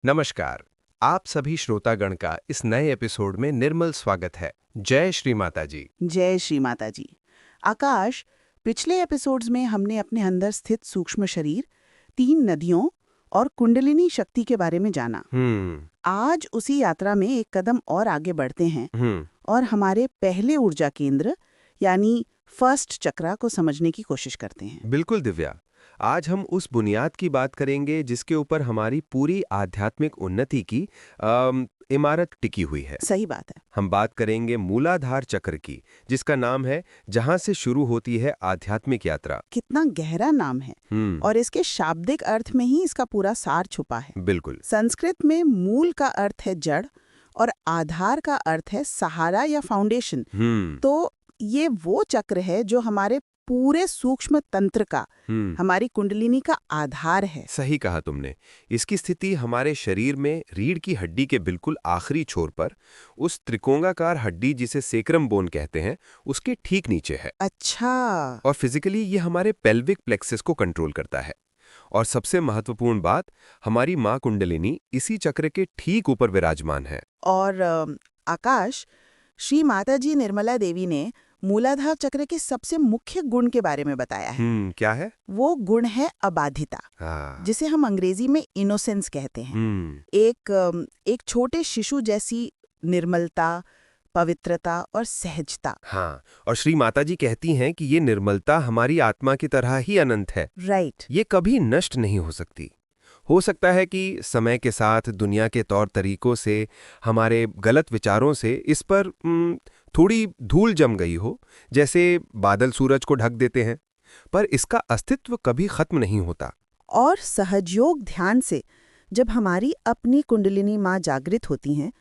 नमस्कार। आप सभी श्रोतागण का इस नए एपिसोड में निर्मल स्वागत है। जय श्री माता जी। जय श्री माता जी। आकाश, पिछले एपिसोड्स में हमने अपने अंदर स्थित सूक्ष्म शरीर, 3 नदियों और कुंडलिनी शक्ति के बारे में जाना। आज उसी यात्रा में एक कदम और आगे बढ़ते हैं और हमारे पहले ऊर्जा केंद्र यानी फर्स्ट चक्रा को समझने की कोशिश करते हैं। बिल्कुल दिव्या। आज हम उस बुनियाद की बात करेंगे जिसके ऊपर हमारी पूरी आध्यात्मिक उन्नति की इमारत टिकी हुई है। सही बात है। हम बात करेंगे मूलाधार चक्र की, जिसका नाम है जहां से शुरू होती है आध्यात्मिक यात्रा। कितना गहरा नाम है और इसके शाब्दिक अर्थ में ही इसका पूरा सार छुपा है। बिल्कुल। संस्कृत में मूल का अर्थ है जड़ और आधार का अर्थ है सहारा या फाउंडेशन। तो ये वो चक्र है जो हमारे पूरे सूक्ष्म तंत्र का, हमारी कुंडलिनी का आधार है। सही कहा तुमने। इसकी स्थिति हमारे शरीर में रीढ़ की हड्डी के बिल्कुल आखिरी छोर पर, उस त्रिकोणाकार हड्डी जिसे सेक्रम बोन कहते हैं, उसके ठीक नीचे है। अच्छा। और फिजिकली ये हमारे पेल्विक प्लेक्सस को कंट्रोल करता है। और सबसे महत्वपूर्ण बात, हमारी माँ कुंडलिनी इसी चक्र के ठीक ऊपर विराजमान है। और आकाश, श्री माता जी निर्मला देवी ने मूलाधार चक्र के सबसे मुख्य गुण के बारे में बताया है। क्या है? वो गुण है अबाधिता, जिसे हम अंग्रेजी में इनोसेंस कहते हैं। एक छोटे शिशु जैसी निर्मलता, पवित्रता और सहजता। हाँ, और श्री माता जी कहती हैं कि ये निर्मलता हमारी आत्मा की तरह ही अनंत है। राइट। ये कभी नष्ट नहीं हो सकती। हो सकता है कि समय के साथ दुनिया के तौर तरीकों से, हमारे गलत विचारों से इस पर थोड़ी धूल जम गई हो, जैसे बादल सूरज को ढक देते हैं, पर इसका अस्तित्व कभी खत्म नहीं होता। और सहजयोग ध्यान से जब हमारी अपनी कुंडलिनी माँ जागृत होती हैं,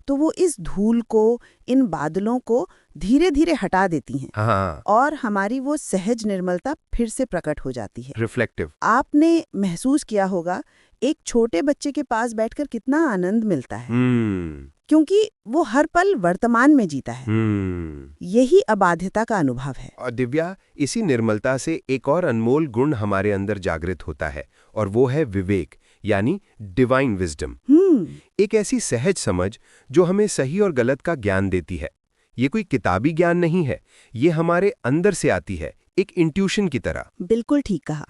तो वो इस धूल को, इन बादलों को धीरे धीरे हटा देती हैं। हाँ। और हमारी वो सहज निर्मलता फिर से प्रकट हो जाती है। रिफ्लेक्टिव। आपने महसूस किया होगा एक छोटे बच्चे के पास बैठकर कितना आनंद मिलता है, क्योंकि वो हर पल वर्तमान में जीता है। यही अबाध्यता का अनुभव है। और दिव्या, इसी निर्मलता से एक और अनमोल गुण हमारे अंदर जागृत होता है, और वो है विवेक, यानी डिवाइन विजडम। एक ऐसी सहज समझ जो हमें सही और गलत का ज्ञान देती है। ये कोई किताबी ज्ञान नहीं है, ये हमारे अंदर से आती है, एक इंट्यूशन की तरह। बिल्कुल ठीक कहा।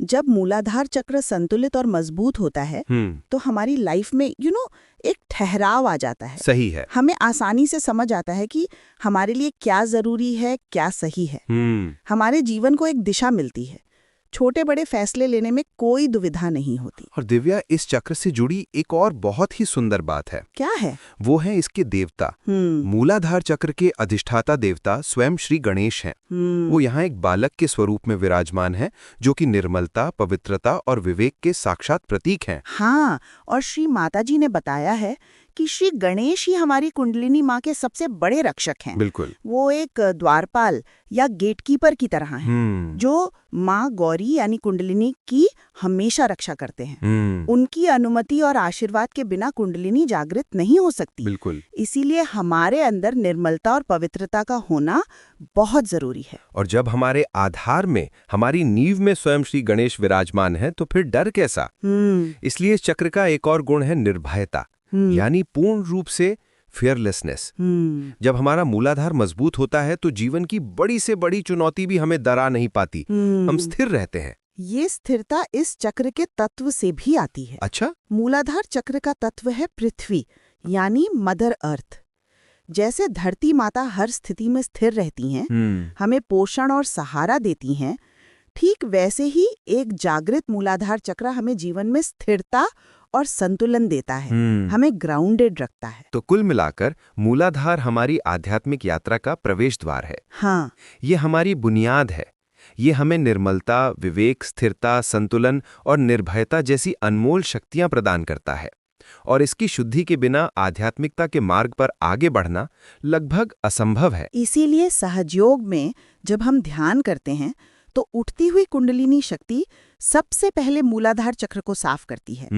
जब मूलाधार चक्र संतुलित और मजबूत होता है, तो हमारी लाइफ में एक ठहराव आ जाता है। सही है। हमें आसानी से समझ आता है कि हमारे लिए क्या जरूरी है, क्या सही है। हमारे जीवन को एक दिशा मिलती है। छोटे बड़े फैसले लेने में कोई दुविधा नहीं होती। और दिव्या, इस चक्र से जुड़ी एक और बहुत ही सुंदर बात है। क्या है? वो है इसके देवता। मूलाधार चक्र के अधिष्ठाता देवता स्वयं श्री गणेश हैं। वो यहाँ एक बालक के स्वरूप में विराजमान है, जो कि निर्मलता, पवित्रता और विवेक के साक्षात प्रतीक हैं। हाँ, और श्री माता जी ने बताया है कि श्री गणेश ही हमारी कुंडलिनी माँ के सबसे बड़े रक्षक हैं। बिल्कुल। वो एक द्वारपाल या गेटकीपर की तरह हैं, जो माँ गौरी यानी कुंडलिनी की हमेशा रक्षा करते हैं। उनकी अनुमति और आशीर्वाद के बिना कुंडलिनी जागृत नहीं हो सकती। बिल्कुल। इसीलिए हमारे अंदर निर्मलता और पवित्रता का होना बहुत जरूरी है। और जब हमारे आधार में, हमारी नींव में स्वयं श्री गणेश विराजमान है, तो फिर डर कैसा? इसलिए इस चक्र का एक और गुण है निर्भयता, यानी पूर्ण रूप से फियरलेसनेस। जब हमारा मूलाधार मजबूत होता है, तो जीवन की बड़ी से बड़ी चुनौती भी हमें डरा नहीं पाती। हम स्थिर रहते हैं। ये स्थिरता इस चक्र के तत्व से भी आती है। अच्छा? मूलाधार चक्र का तत्व है पृथ्वी, यानी मदर अर्थ। जैसे धरती माता हर स्थिति में स्थिर रहती हैं, हमें पोषण और सहारा देती हैं, ठीक वैसे ही एक जागृत मूलाधार चक्र हमें जीवन में स्थिरता और संतुलन देता है, हमें ग्राउंडेड रखता है। तो कुल मिलाकर मूलाधार हमारी आध्यात्मिक यात्रा का प्रवेश द्वार है। हाँ, ये हमारी बुनियाद है। ये हमें निर्मलता, विवेक, स्थिरता, संतुलन और निर्भयता जैसी अनमोल शक्तियां प्रदान करता है। और इसकी शुद्धि के बिना आध्यात्मिकता के मार्ग पर आगे बढ़ना लगभग असंभव है। इसीलिए सहजयोग में जब हम ध्यान करते हैं, तो उठती हुई कुंडलिनी शक्ति सबसे पहले मूलाधार चक्र को साफ करती है।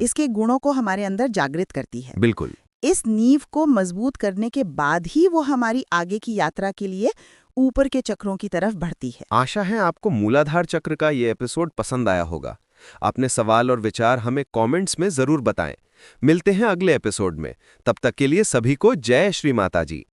इसके गुणों को हमारे अंदर जागृत करती है। बिल्कुल। इस नींव को मजबूत करने के बाद ही वो हमारी आगे की यात्रा के लिए ऊपर के चक्रों की तरफ बढ़ती है। आशा है आपको मूलाधार चक्र का ये एपिसोड पसंद आया होगा। अपने सवाल और विचार हमें कमेंट्स में जरूर बताएं। मिलते हैं अगले एपिसोड में। तब तक के लिए सभी को जय श्री माता जी।